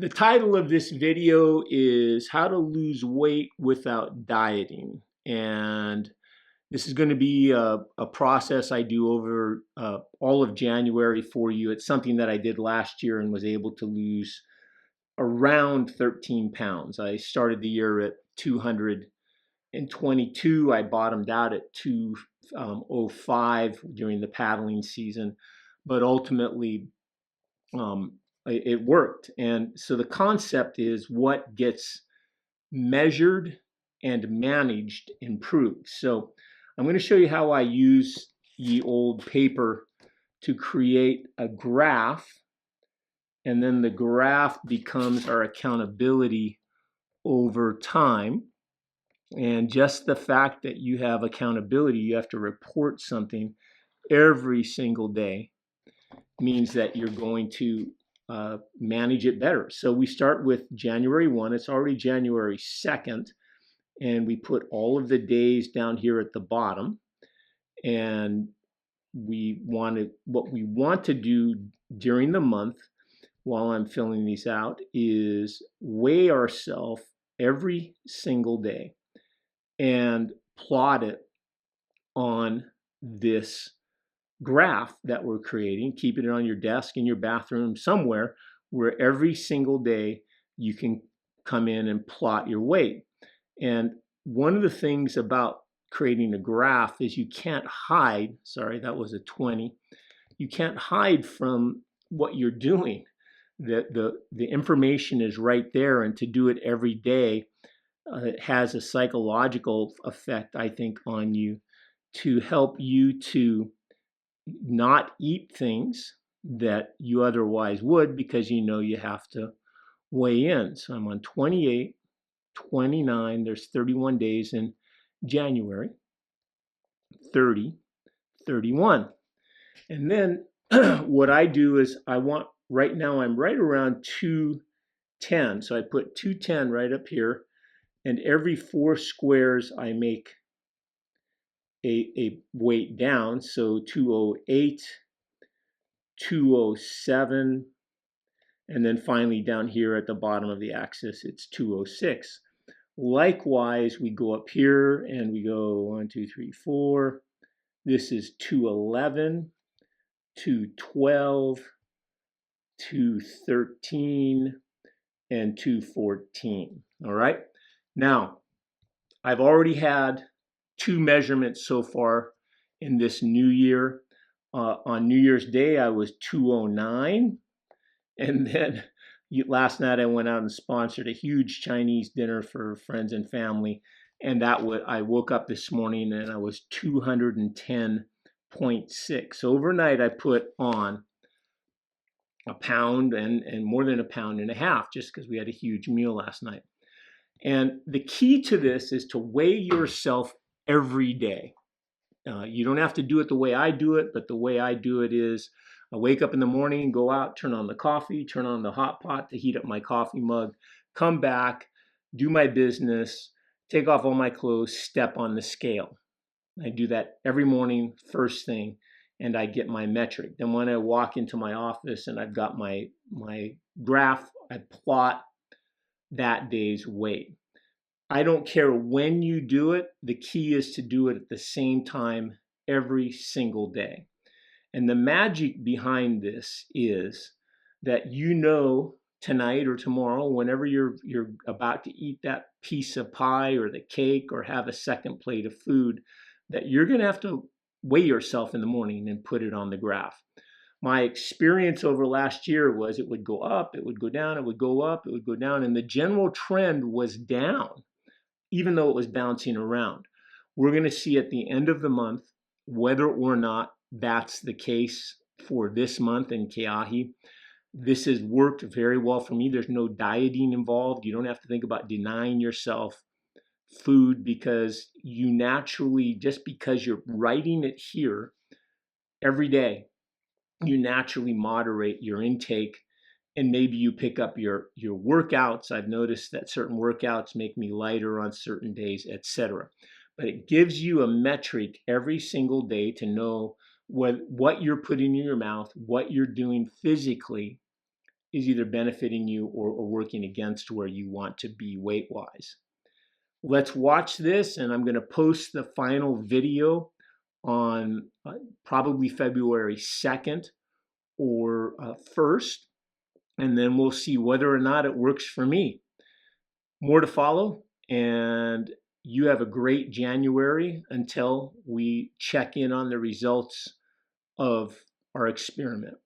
The title of this video is How to Lose Weight Without Dieting. And this is going to be a process I do over all of January for you. It's something that I did last year and was able to lose around 13 pounds. I started the year at 222. I bottomed out at 205 during the paddling season, but ultimately it worked. And so the concept is what gets measured and managed improves. So I'm going to show you how I use ye old paper to create a graph, and then the graph becomes our accountability over time. And just the fact that you have accountability, you have to report something every single day, means that you're going to manage it better. So we start with January 1. It's already January 2nd. And we put all of the days down here at the bottom. And what we want to do during the month while I'm filling these out is weigh ourselves every single day and plot it on this graph that we're creating, keeping it on your desk, in your bathroom, somewhere where every single day you can come in and plot your weight. And one of the things about creating a graph is you can't hide, sorry, that was a 20, you can't hide from what you're doing. The information is right there, and to do it every day it has a psychological effect, I think, on you to help you to not eat things that you otherwise would, because you know you have to weigh in. So I'm on 28, 29, there's 31 days in January, 30, 31. And then what I do is right now I'm right around 210. So I put 210 right up here, and every 4 squares I make a weight down. So 208, 207, and then finally down here at the bottom of the axis, it's 206. Likewise, we go up here and we go 1, 2, 3, 4. This is 211, 212, 213, and 214. All right. Now, I've already had 2 measurements so far in this new year. On New Year's Day, I was 209. And then last night I went out and sponsored a huge Chinese dinner for friends and family. And I woke up this morning and I was 210.6. Overnight I put on a pound and more than a pound and a half, just because we had a huge meal last night. And the key to this is to weigh yourself every day. You don't have to do it the way I do it, but the way I do it is I wake up in the morning, go out, turn on the coffee, turn on the hot pot to heat up my coffee mug, come back, do my business, take off all my clothes, step on the scale. I do that every morning, first thing, and I get my metric. Then when I walk into my office and I've got my graph, I plot that day's weight. I don't care when you do it. The key is to do it at the same time every single day. And the magic behind this is that tonight or tomorrow, whenever you're about to eat that piece of pie or the cake or have a second plate of food, that you're going to have to weigh yourself in the morning and put it on the graph. My experience over last year was it would go up, it would go down, it would go up, it would go down, and the general trend was down, even though it was bouncing around. We're going to see at the end of the month whether or not that's the case for this month in Keahi. This has worked very well for me. There's no dieting involved. You don't have to think about denying yourself food, because you naturally, just because you're writing it here every day, you naturally moderate your intake. And maybe you pick up your workouts. I've noticed that certain workouts make me lighter on certain days, etc. But it gives you a metric every single day to know what you're putting in your mouth, what you're doing physically is either benefiting you or working against where you want to be weight-wise. Let's watch this, and I'm going to post the final video on probably February 2nd or 1st, and then we'll see whether or not it works for me. More to follow, and you have a great January until we check in on the results of our experiment.